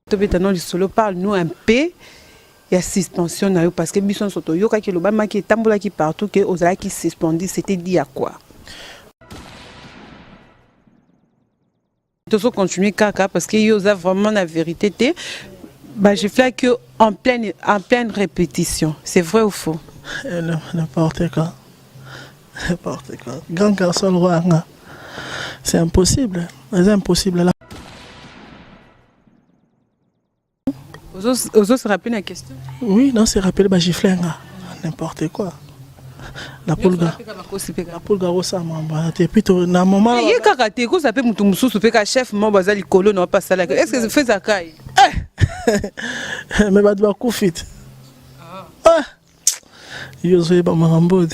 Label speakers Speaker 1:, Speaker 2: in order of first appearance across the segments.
Speaker 1: Tobetano lisolo parle-nous un peu. Il y a suspension parce que Bisson Soto Yoka qui le qui tambola qui partout que Ozala qui suspendu c'était dit à quoi. Tout ça continue kaka parce que Yosa vraiment la vérité té bah je fais que en pleine répétition. C'est vrai ou faux?
Speaker 2: N'importe quoi. N'importe quoi. Grand garçon le roi. C'est impossible. C'est impossible là.
Speaker 1: Ozo se rappelle la question?
Speaker 2: Oui, non, c'est rappelé bah gifler n'importe quoi. La poulga rosa mamba et puis na moment
Speaker 1: il y a karaté ko ça peut mutu mususu pe ka chef mo bazali kolo no pas ça là est-ce que fait zakai
Speaker 2: mais ba doit kufit ah yo zo ba marambo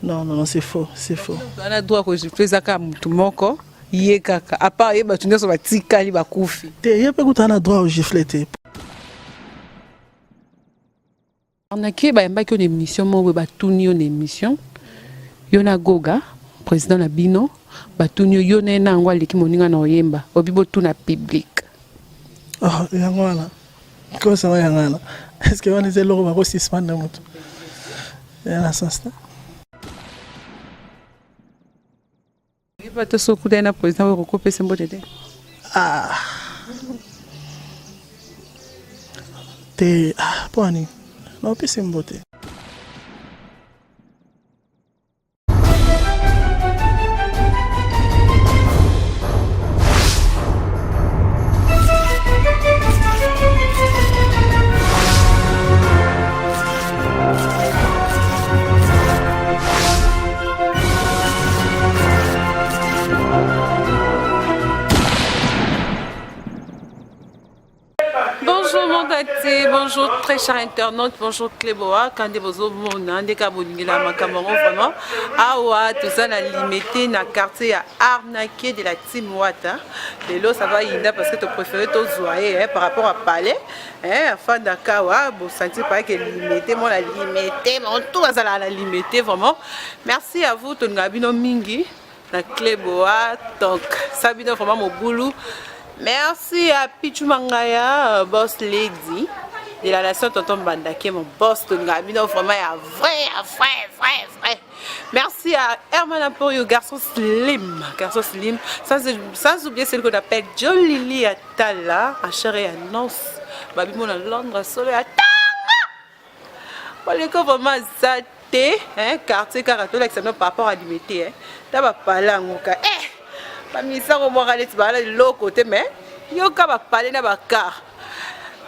Speaker 2: non c'est faux
Speaker 1: on a droit que je fais zakai mutu moko ye kaka à part ye ba tunde so ba tikali ba kufi
Speaker 2: te ye pe kutana droit au gifleté.
Speaker 1: On a qui une émission, une émission. Yona Goga, président la Bino, Batunio Yona Nangwa qui moninga na oyemba, obibo tout na public.
Speaker 2: Oh, yangwana. Comment ça va yangwana? Est-ce que on est là pour aussi span de moto? Yana sens là.
Speaker 1: Il va te secouer na président pour couper son boté.
Speaker 2: Ah. Te poni. Non, puis c'est une beauté.
Speaker 1: Bonjour très chers internautes, bonjour Cléboa, quand vous avez la Macameron vraiment. Awa, tout ça n'a limité na quartier à arnaqué de la team Wata. Et là ça va Inda parce que tu préfères ton zoyer par rapport à Palais. Afin d'Akawa, vous sentez pas que limité, moi la limité, mon tout va la limité vraiment. Merci à vous, ton Gabino Mingi, la Cléboa, donc Sabino vraiment mon boulot. Merci à Pichu Mangaya, boss lady. De la nation Tonton Bandake, mon boss de Ngabino, vraiment vrai. Merci à Herman Aporio, garçon slim, sans oublier celle qu'on appelle Jolili Atala, à Chéri Annonce, Babimon à Londres, Soleil à Tanga. Pour les cas vraiment zaté, quartier Karato, l'examen par rapport à limité, t'as pas parlé à mon cas, pas mis ça au moral, tu vas aller de l'autre côté, mais yoka va parler dans ma car.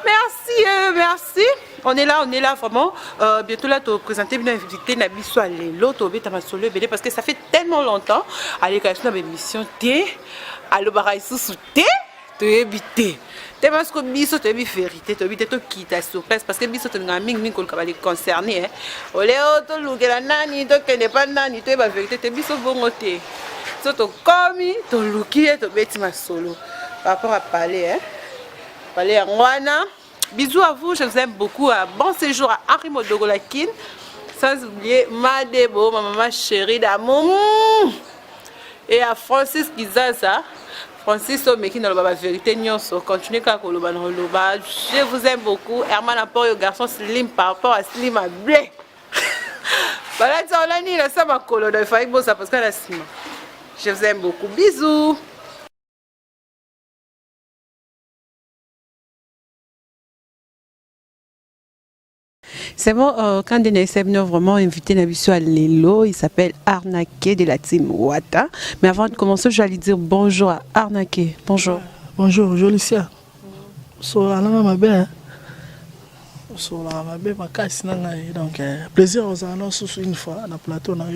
Speaker 1: Merci. On est là vraiment. Bientôt là, tu vas présenter une invitée Nabiso à l'autre parce que ça fait tellement longtemps. Allez, quand je suis dans l'émission, à l'obaraï sous thé, tu es habité. Tu parce que biso tu es vérité, tu es habité, tu quittes sur place parce que biso tu es un ming qu'on va les concerner. Olé, tu look la nani, tu n'es pas nani, tu es la vérité, tu es biso bon côté. Tu es commis, tu looky, tu es bête ma solo. Par rapport à parler, Palais Rwanda. Bisous à vous, je vous aime beaucoup. Bon séjour à Arimo Dogolakin. Sans oublier Madebo, ma maman chérie d'amour. Et à Francis Kizaza. Francis Omeki dans la vérité nyonso. Continuez quand vous le je vous aime beaucoup. Herman Aporio, garçon slim par rapport à slim à blé. Voilà, on a dit ça ma colo. Il fallait que ça parce qu'elle a slim. Je vous aime beaucoup. Bisous. C'est bon, quand on est vraiment invité Nabiso à Lelo, il s'appelle Arnaqué de la team Wata. Mais avant de commencer, j'allais dire bonjour à Arnaqué. Bonjour.
Speaker 2: Bonjour, Jolicia. So, ma belle. So, ma belle, ma casse, donc, plaisir aux annonces une fois, dans le plateau, dans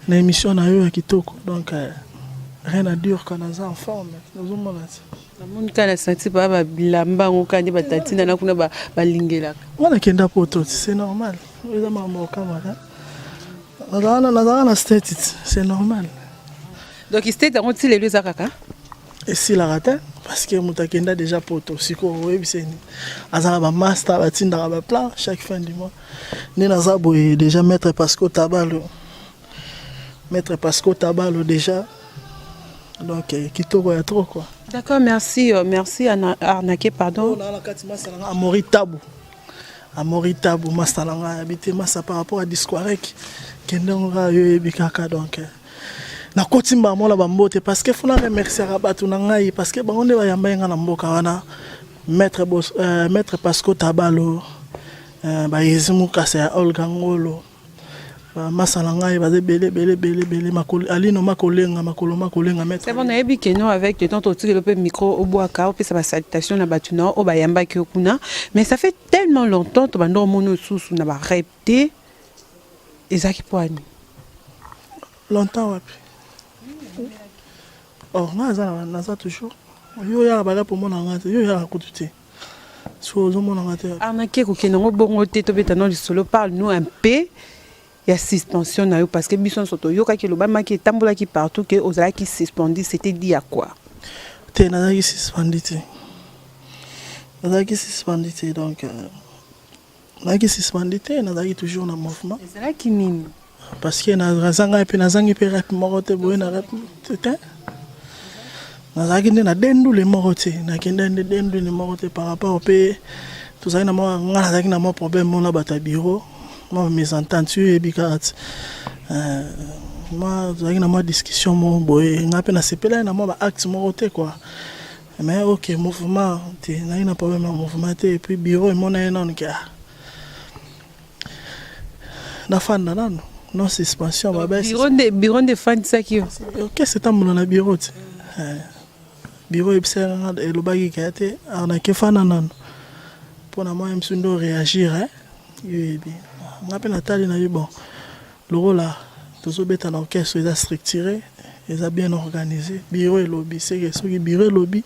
Speaker 2: l'émission, donc, rien à dire quand on est en forme. Nous sommes là. C'est normal. C'est normal.
Speaker 1: Donc, il était dans les deux Akaka.
Speaker 2: Et si la rate, parce que Moutakenda déjà poto, si c'est un master, un plan chaque fin du mois. Nénazabo est déjà maître Pasco Tabalo. Maître Pasco Tabalo déjà. donc kitoko ya trop quoi.
Speaker 1: D'accord, merci merci arnaqué pardon.
Speaker 2: On a la katima salanga Amori Tabu masalanga habité massa par rapport à Disquarek kendonga yo ebikaka donc na kotimba mola bambote parce que funa remercier rabatu na ngai parce que bango nde bayamba nga na mboka wana maître Pasco Tabalo ba yezimu kasa ya Olga Ngolo masala ngai baze belé makolo alino makolenga maître.
Speaker 1: C'est bon na yebi keno avec le temps tu le micro au bois ka puis ça va salutation na batuna o bayamba ki okuna mais ça fait tellement longtemps to bando mono susu na ba repté ezaki poani
Speaker 2: longtemps wapi. Oh, naza toujours. Yo ya bala pour mon angate, yo ya kututé. So zo mon angate.
Speaker 1: Arnaqué ko kenongo bongo te to betano li solo parle nous un peu. Il y a suspension na yo parce que bison soto yo ka ki lobama ki tambola ki partout que ozala ki suspendi c'était dit à quoi?
Speaker 2: Te naza ki suspendi donc naza ki suspendi naza ki toujours na mouvement.
Speaker 1: Ezala ki nini?
Speaker 2: Parce que nazanga pe nazangi pe rap morote boye na rap te. Nazaki nde na dendu le morote na kende nde dendu le morote par rapport au pe tout ça na moi nazaki na mo problème mona bata bureau moi mes ententes et bikat moi nazaki na mo discussion mo boye ngape na sepela na mo ba acte morote quoi mais OK mouvement te na problème na mouvement te et puis bureau mona non ka na fanda nan non suspension ba baisse
Speaker 1: bureau de fan ça qui
Speaker 2: OK c'est un mon na bureau bureau ebsera et le bagi kate arnaqué fana nan pour na moi msundo réagir yebi ngape natali na bon le rôle là tozo beta na orchestre est structuré est bien organisé bureau et lobby c'est que ce bureau et lobby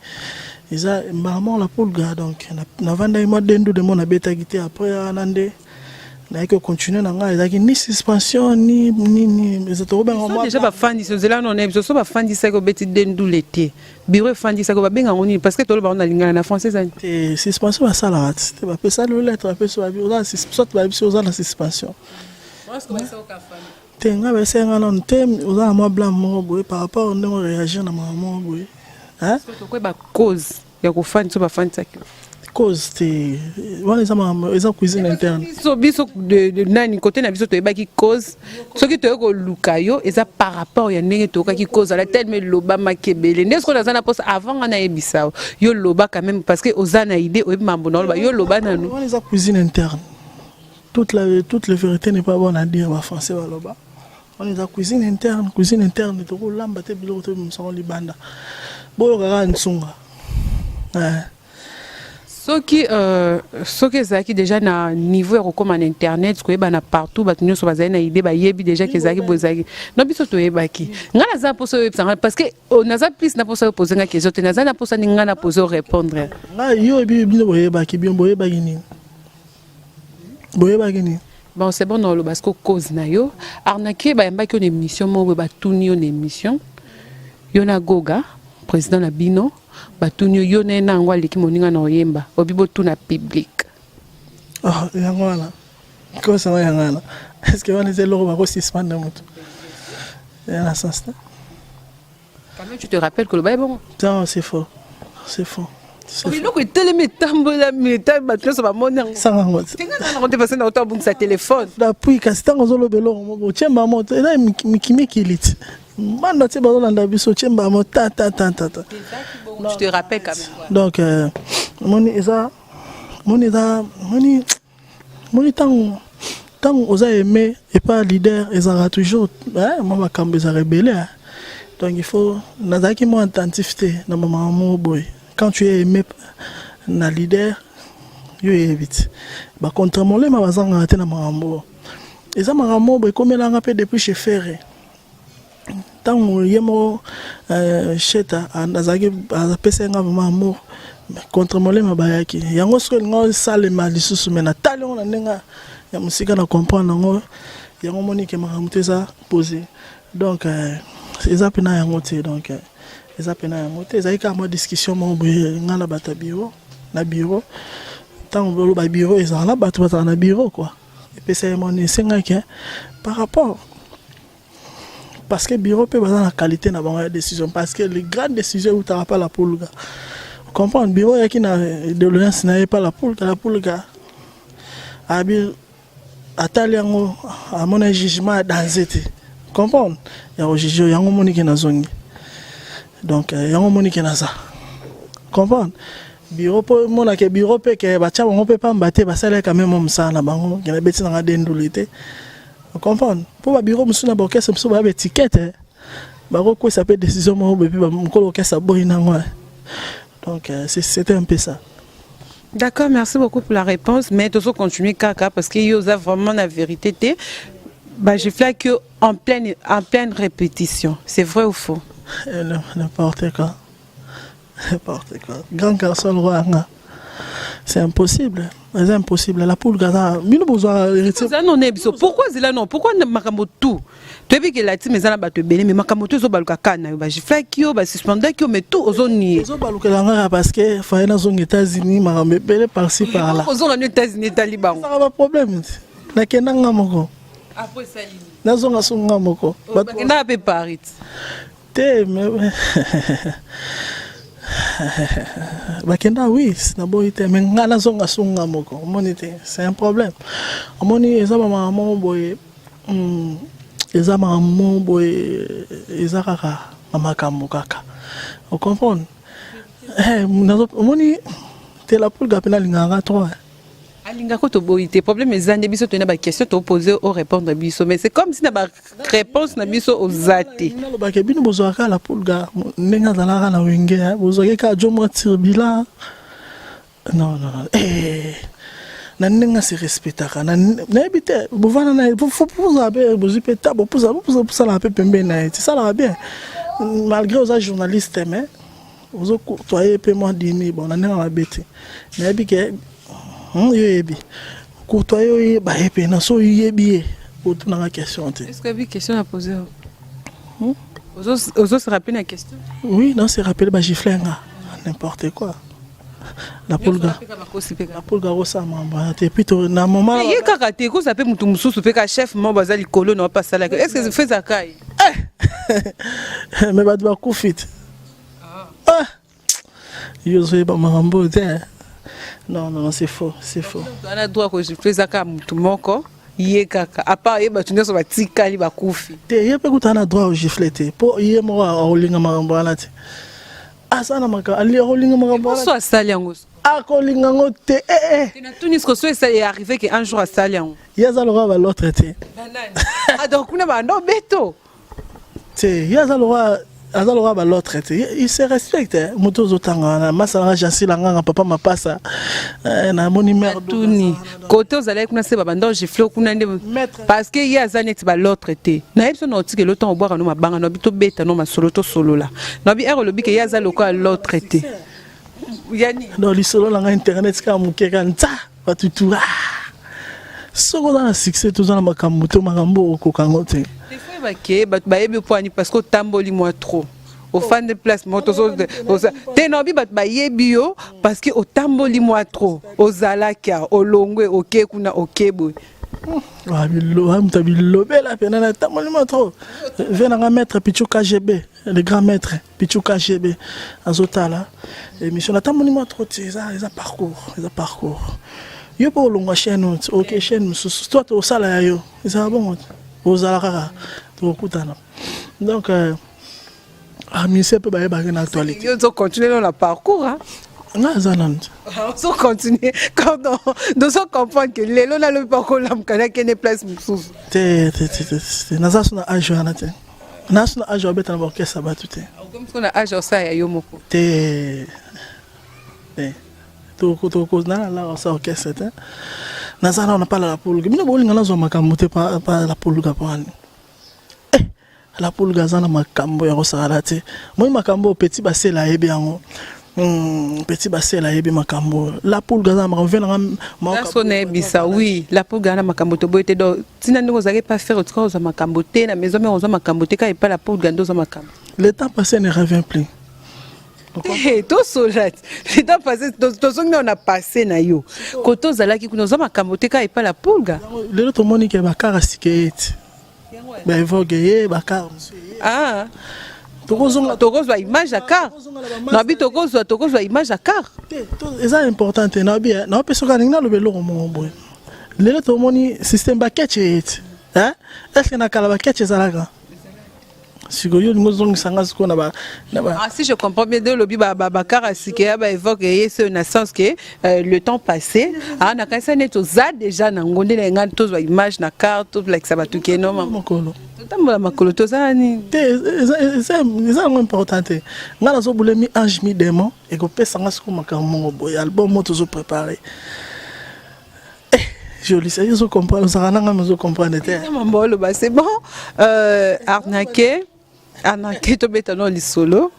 Speaker 2: eza maman la pour gars donc na vanda moi dendu de mon beta gité après anande na que continuer na nga ezaki ni suspension ni ezoto ba ngoma
Speaker 1: déjà ba fandi so zela non ezo so ba fandi ça ko beti dendu l'été bureau fandi ça ko ba benga ngoni parce que tolo ba on a lingana na français
Speaker 2: et suspension ba sala te ba pesa le lettre ba pesa ba soit ba biso za na suspension moi ce que ça au café te nga ba senga non te oza moi blanc mo boy par rapport on doit réagir na maman boy hein
Speaker 1: parce que quoi ba cause ya ko fandi so ba fandi ça
Speaker 2: cause te wana eza cuisine interne
Speaker 1: biso de nani côté na biso to ebaki cause soki to ko luka yo eza par rapport ya ndenge to ka ki cause ala tellement loba makebele ndesko na zana poste avant na ebisa yo loba quand même parce que ozana idée o mambo na loba yo loba na nous
Speaker 2: wana eza cuisine interne toute la vérité n'est pas bonne à dire en français ba loba wana eza cuisine interne to ko lamba te biloko to msongo libanda boyo kaka nsunga
Speaker 1: ce qui est déjà na niveau comme en internet ce que na partout ba tunyo so bazali na idée ba yebi déjà que zaki bozaki no biso to yebaki ngana za poso parce que on a plus na poso poser nga question na za na poso ni ngana poso répondre
Speaker 2: nga yo bi boyebaki bien boyebaki ni
Speaker 1: bon c'est bon non parce que cause na yo arnaqué ba yambaki une émission mo ba tunyo une émission yona goga président na bino batunyo yone na ngwa liki moninga na oyemba obibo tuna public
Speaker 2: ah yango wana ko ça yangana est-ce que on est là ba ko suspendre moto ya na sens
Speaker 1: quand même tu te rappelles que le bail bon
Speaker 2: non c'est faux
Speaker 1: oui donc télé tambola meta bato so ba mona
Speaker 2: sanga ngote
Speaker 1: tinga na on te passer na auto sa téléphone
Speaker 2: depuis ka stanga zo lobelo mo chemba moto ena mikimiki elite manda te bazolanda biso chemba mo ta
Speaker 1: tu te rappelles quand même
Speaker 2: donc moni tant osa aimé et pas leader ezara toujours moi makambo eza rebelle donc il faut nazaki mo attentivité na maman mo boy quand tu es aimé na leader yo évite ba contre molé ma bazanga te na maman eza maman boy komelanga pe depuis chez Ferré tant yemo cheta nazaki apesenga maman contre molema bayaki yango so ngo sale malisusu mena talon na ndenga ya musika na comprendre ngo yango monique makamuteza poser donc eza pena yango te donc eza pena yango te eza ka mo discussion mo ngala bata bureau na bureau tant bolo ba bureau eza na bata na bureau quoi et puis c'est mon senga que par rapport parce que bureau peut avoir la qualité na bango ya décision parce que les grandes décisions où t'as pas la pulga comprendre bureau ya qui na de l'audience n'a pas la pulga abi atali yango à mon jugement dans été comprendre ya o juge yango moni ki na zongi donc yango moni ki na ça comprendre bureau po mona ke bureau pe ke ba tia bango pe pa mbate ba sala quand même msa na bango ke na beti na dendulité comprendre pour ba bureau musu na ba orchestre musu ba étiquette ba ko ça peut décision mo be ba mkolo orchestre boy na ngwa donc c'était un peu ça.
Speaker 1: D'accord, merci beaucoup pour la réponse mais tu dois continuer kaka parce que yo a vraiment la vérité bah je fais que en pleine répétition, c'est vrai ou faux?
Speaker 2: N'importe quoi. Grand garçon roi, c'est impossible. C'est impossible. La poule gaza, mille besoin.
Speaker 1: Pourquoi c'est là non? Pourquoi ne makambo tout? Tu as vu que la team est là bas te béné, mais makambo tout zo baluka kana, bah je fais que bah suspendé que mais tout aux nier.
Speaker 2: Zo baluka langa parce que faille na zone États-Unis, makambo belé par-ci par-là.
Speaker 1: Aux aux États-Unis taliban.
Speaker 2: Ça va problème. Na kenanga moko.
Speaker 1: Après ça ligne.
Speaker 2: Na zonga sunga moko.
Speaker 1: Bah kenda pe Paris.
Speaker 2: Te mais bakenda oui na boite mais ngana zonga sunga moko monite c'est un problème omoni eza maman boye eza maman boye eza kaka makambo kaka on comprend omoni te la poule gapena linganga trop
Speaker 1: alinga ko to boite problème ezande biso to na ba question to poser au répondre biso mais c'est comme si na ba réponse na biso ozate
Speaker 2: na lo ba ke bino bozwaka la poule ga nenga zalaka na wenge bozwaka ka jomo tirbila non na nenga se respectaka na ebite bovana na faut abe bozipeta bopuza la pe pembe na c'est ça la bien malgré aux journalistes mais ozo courtoyer pe moi dimi bon na nenga mabete na ebike yebi courtoyer ba epe na so yebi autour de la question.
Speaker 1: Est-ce que vous question à poser? Vous se rappelez la question?
Speaker 2: Oui, non, c'est rappelé ba gifler n'importe quoi. La pulga. La pulga rosa mamba. Et puis na moment.
Speaker 1: Il y a karaté ko ça peut mutu mususu pe ka chef mo bazali kolo na pas ça là. Est-ce que c'est fait zakai?
Speaker 2: Mais ba doit kufit. Ah. Yo zo ba mambo te. Non, c'est faux.
Speaker 1: On a droit que je fais ça comme tout mon corps. Yé kaka. À part yé, tu n'as pas tikali ba koufi.
Speaker 2: Te yé pe kuta na droit au giflete. Pour yé mo a olinga maramba la te. Ah ça na maka ali olinga maramba.
Speaker 1: Soit saliango.
Speaker 2: Ah kolinga ngote
Speaker 1: Tu n'as tout ni ce que ça est arrivé que un jour à saliango.
Speaker 2: Yé za lora ba l'autre te.
Speaker 1: Ah donc on a ba ndo beto.
Speaker 2: Te yé za lora azaloka ba l'autre il se respecte moto zotanga na masala jansi langa papa mapasa na moni mère
Speaker 1: tuni côté aux allez kuna se ba ndo gifle kuna nde parce que y a zanet ba l'autre te na yebso na otike le temps au boire no mabanga no bito beta no masolo to solo la no bi ero lobi ke ya zaloka l'autre te yani
Speaker 2: no li solo langa internet ka mukeka nta batutu soko na succès tout dans makambo to makambo okokango te parce que tamboli moi trop au fan de place moto te no bi bat ba yebio parce que au tamboli moi trop au zalaka au longwe au kekuna au kebo wa bilo amta bilo bela pena na tamboli moi trop venanga maître Pichu KGB le grand maître Pichu KGB azotala émission na tamboli moi trop ça parcours yo pour longa chaîne OK chaîne toi au sala yo ça bon aux alara donc ministère peut bailler dans l'actualité.
Speaker 1: Ils ont continué dans le parcours hein. Ils ont continué quand nous comprendre que les lois le parcours là m'kana kene place mususu.
Speaker 2: Naza na âge na te. Naza âge obeta na orchestre ba tout.
Speaker 1: Comme on a âge ça ya yo moko.
Speaker 2: Toko na la ça orchestre te. Naza na pas la poule. Mina bolinga na zo makambo te pa la poule ka pani. La poule gazana makambo ya rosala te moi makambo petit basé la yebi yango petit basé la yebi makambo la poule gazana makambo
Speaker 1: na sonné bisa oui la poule gazana makambo to boite do tina ndiko zake pas faire autre chose makambo te na maison mais on makambo te ka et pas la poule gando za makambo
Speaker 2: le temps passé ne revient plus
Speaker 1: to solat le temps passé to songo on a passé na yo koto zalaki kuna za makambo te ka et pas la poule ga
Speaker 2: le to moni ke bakara sikete ba évoque ye ba car
Speaker 1: ah tokozwa image à car nabi tokozwa image à car
Speaker 2: c'est important nabi na peso ka ninga lobelo mo boy lelo to moni système ba catch it hein est-ce que na kala ba catch ezalaka si
Speaker 1: je comprends bien de lobby car ba évoque ce sens que le temps passé on a quand net aux déjà na ngonde na ngan to image na carte like ça va tout que non
Speaker 2: makolo
Speaker 1: tambola makolo to ça ni
Speaker 2: c'est important ngala zo bulemi ange mi démon et ko pesa ngasuko makambo boy album moto zo préparer joli ça ils comprendre ça na ngam comprendre
Speaker 1: c'est bon arnaqué to betano li solo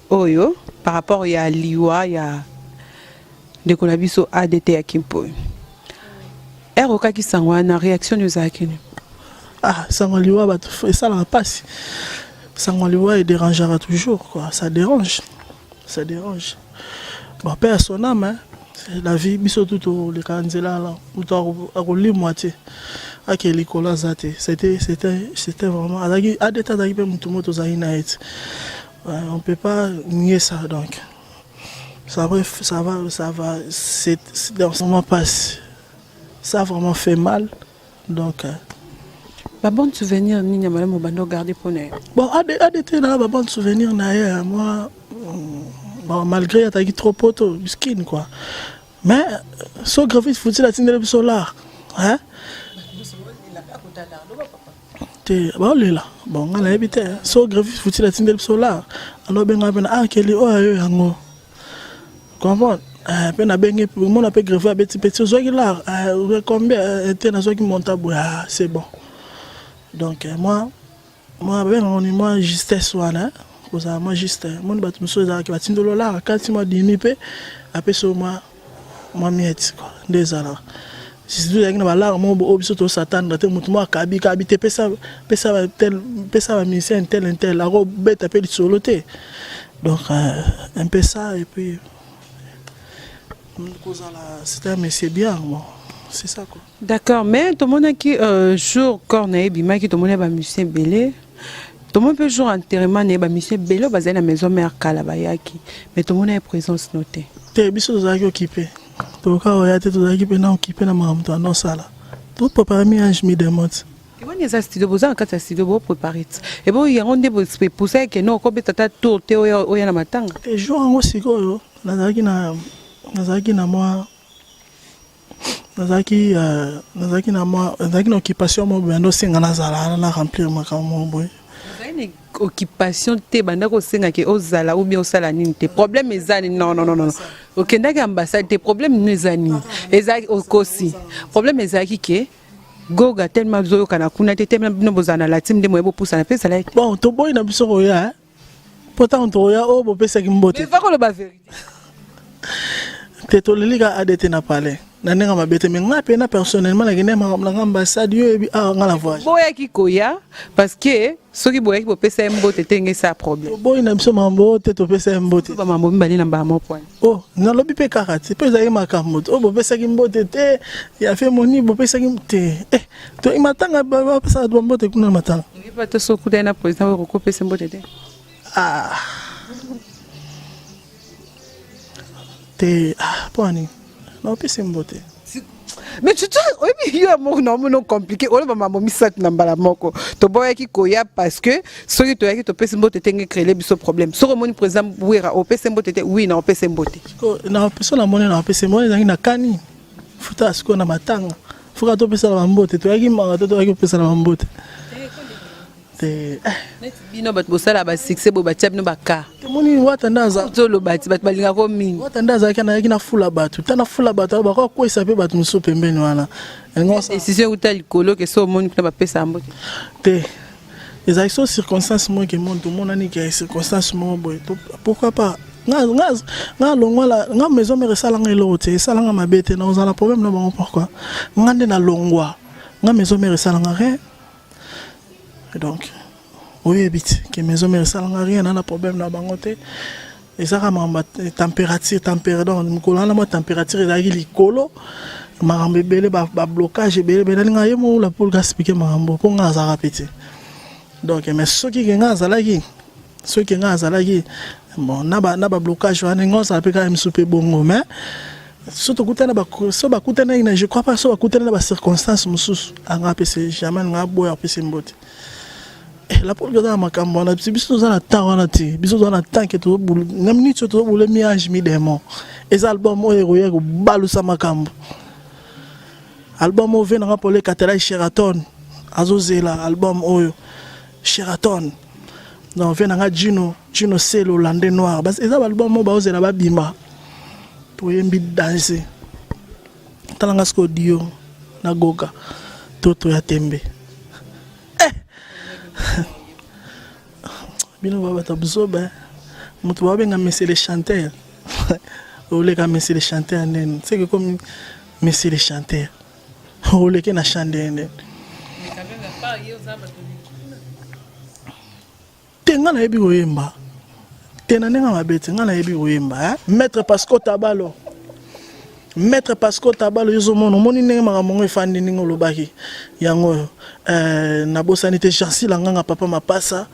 Speaker 1: oyo par rapport ya liwa ya de konabiso ADT ya Kimpo eroka ki sangwa na réaction nous akini
Speaker 2: sangwa liwa ba ça la passe sangwa liwa il dérangera toujours quoi ça dérange bon père son âme hein? La vie biso tout le kanzela là tout a roulé moitié akeli kola zate c'était vraiment à des tas d'arriver mutumoto zaina et on peut pas nier ça donc ça va c'est dans ce moment passe ça a vraiment fait mal donc
Speaker 1: pas bon souvenir ni nyamala mo bando garder pour ne
Speaker 2: bon à des là pas bon souvenir na moi bon malgré ataki trop poto skin quoi mais so grave faut-il atteindre le solar hein bon là bon on a évité so grave faut-il atteindre le solar alors ben on keli yango comprendre ben a bengi mon appelle grave petit zo là combien était na zo qui monte c'est bon donc moi justesse wana koza moi juste mon bat muso za ki batindo lola quand moi dimi pe après so moi miette quoi des alors si tu as la mo obiso to satan te mutu mo kabi te pesa ba mission tel la robe bête appelle solo te donc un peu ça et puis c'était mais c'est bien bon c'est ça quoi
Speaker 1: d'accord mais tout le monde qui jour corneille bima qui tout le monde ba musicien belé tout le monde peut jour enterrement ne ba musicien belé bazali na maison mère kala bayaki mais tout le monde a présence notée
Speaker 2: te biso za ki occupé to ka oya te to za ki pe na occupé na mamto non sala tout préparer mi ange mi demande
Speaker 1: et bon les studio boza quand ça studio bo préparer et bon il ronde bo pour ça que non ko betata tour te oya na matanga
Speaker 2: te jour ngo siko nazaki na occupation mo bendo singa na zala na remplir makambo boy
Speaker 1: une occupation te banda ko senga ke ozala ou bien osala nini te problème ezali non okenda ka ambassade te problème nezani ezali okosi problème ezali ke goga tellement zo kana kuna te tellement bino bozana la team de moyebo pousa na pesa la
Speaker 2: bon to boy na biso roya pourtant to roya o bo pesa ki mbote
Speaker 1: mais va ko le ba vérité
Speaker 2: te to leliga ADT na parler na nenga mabete mais nga pena personnellement la gene ma ambassade yo ebi nga la voyage
Speaker 1: boya ki koya parce que soki boya ki bo pesa mbote tenge ça problème
Speaker 2: boy na biso mambo te to pesa mbote
Speaker 1: ba mambo mbali na ba mo point
Speaker 2: oh na lobi pe karate pe za yema kamoto oh bo pesa ki mbote te ya fait moni bo pesa ki te to imatanga ba pesa do mbote kuna matanga
Speaker 1: ngi pa to soku na président ko pesa mbote te
Speaker 2: te poni non pesa mbote
Speaker 1: mais tu oui yo non compliqué on va mambo misak na mbala moko to boya ki koya parce que soki to yaki to pesa mbote te ngi créer biso problème so remoni président wera o pesa mbote te oui na o pesa mbote
Speaker 2: na personne na moni na pesa mbote zangi na kani futa siko na matanga fuka to pesa na mbote to yaki manga to yaki pesa na mbote te
Speaker 1: bino bat bosala ba succès bo batia bino baka
Speaker 2: moni watandaza
Speaker 1: to lo bati bat balinga ko mingi
Speaker 2: watandaza kana yaki na fula batu tana fula batu ba ko kwesa pe batu muso pembeni wana
Speaker 1: décision utali kolo que so moni kuna ba pesa mbote
Speaker 2: te les actions circonstances moi que monde tout monde ani que circonstances moi boy pourquoi pas nga longwa nga maison me resala nga elote sala nga mabete na ozala problème na bango pourquoi nga nde na longwa nga maison me resala nga rien donc oui habite que maison me resala nga rien na problème na bango te ezaka makambo température donc kolanda mo température ezalaki likolo makambo ebele bablocage ebele nalinga ye moula pour gaspike makambo mpo nga azalaka peti donc mais soki ke nga azalaki bon na bablocage wana ngo azala mpe kaka misu mpe bongo mais so bakutana je crois pas so bakutana na bacirconstance mosusu anga apesi jamais nga boya apesi mbote la police dans ma campagne, biso dans la temps on a dit, biso dans la temps que tout boule, na minute tout boule miage mi démon. Et album o héroïque balu sa makambo. Album o vient na pour les Catella Sheraton, azozela album o Sheraton. Donc vient na Juno c'est le Hollandais noir. Parce que album o ba ozela ba bimba. Pour yembi danser. Talanga sko dio na goga. Toto ya tembe. Bino baba tabzoba mutu babenga monsieur le chanteur ole ka monsieur le chanteur nen c'est que comme monsieur le chanteur ole ke na chanter nen tenga na yebi oyemba tena nenga mabete nga na yebi oyemba maître Pasco Tabalo yozo mono moni ndenge makambo efandi ningo lobaki yango na bosanité Jansi Langanga papa mapasa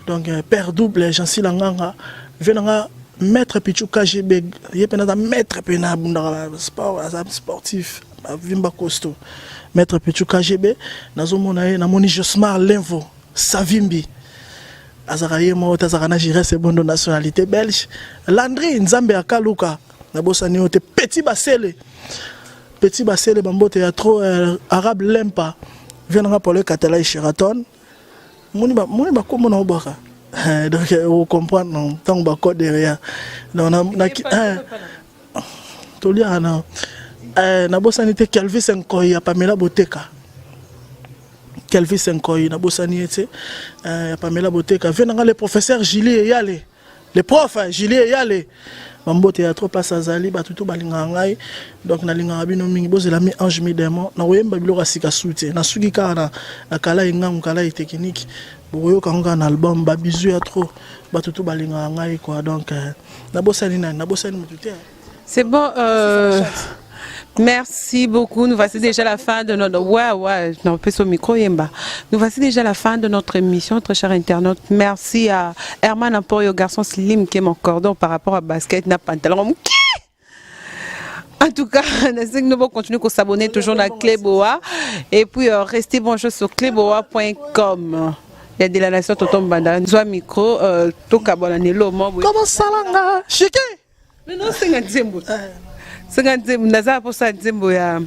Speaker 2: donc père double Jansi Langanga venanga maître Pichu KGB yepena maître pena bunda sport sportif vimba costaud maître Pichu KGB nazo mona ye na moni Josmar Lenvo Savimbi azaraye mo tazarana jire c'est bon de nationalité belge Landry Nzambe akaluka na bosani ote petit basele bambote ya trop arabe lempa viendra pour le Catella Sheraton moni ba komo na obaka donc on comprend non tant ba code derrière donc na tolia na bosani te Kelvis Nkoyi ya Pamela Boteka na bosani ete ya Pamela Boteka viendra le professeur Julie Yale le prof Julie Yale Mambote ya trop pas azali batutu balinga ngai donc na linga bino mingi bozela mi ange mi démon na oyemba biloko asika soute na suki kana akala ingam kala technique boyo kanga na album ba bizu ya trop batutu balinga ngai quoi donc na bosani mututé.
Speaker 1: C'est bon merci beaucoup. Nous voici déjà la fin de notre non pas au micro yemba. Nous voici déjà la fin de notre émission, très chers internautes. Merci à Herman Emporio, garçon slim qui est mon cordon par rapport à basket na pantalon. En tout cas, nous allons continuer à s'abonner toujours à Cléboa et puis restez branchés sur cléboa.com. Il y a de la nation Tonton Banda. Nous avons micro tout cabanelo.
Speaker 2: Comment ça là? Chiqué.
Speaker 1: Mais non, c'est un zembo. C'est naza pour ça nzembo ya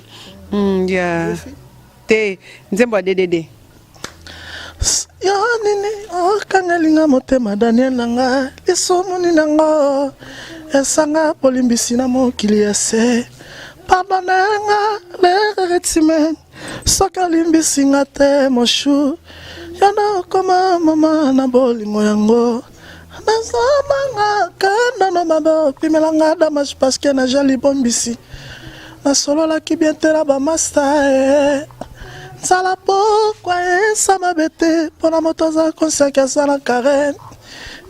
Speaker 1: te nzembo DDD
Speaker 2: ya nini kangalinga motema Daniel nanga lisomuni nanga esanga polimbisi na mokili ya se pardonanga le retime soka limbisi ngate moshu yana koma mama na bolingo yango Nazamanga kana no mabo pimelanga damas parce que na jali bombisi na solo la ki bientera ba master sala pourquoi ça mabete pona motoza conscience sala karen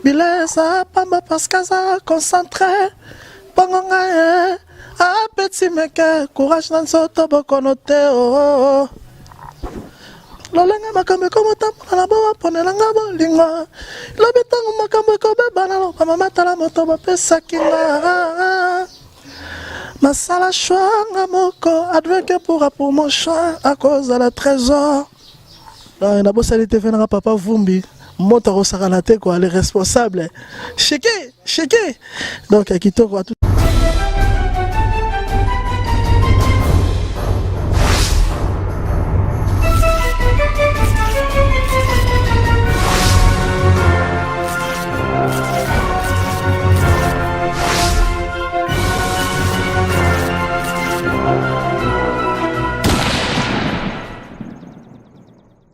Speaker 2: bilesa pamba parce que ça concentré pangonga a petit mec courage dans soto bokonote oh Lolenga makambe ko motambola na bawa ponelanga bolinga lobetango makambe ko bebana lo mama tala moto bapesaki nga masala shwanga moko adveke pour mon choix à cause de la trésor na bosali te venanga papa Vumbi moto ko sakana te quoi les responsables cheke donc kitoko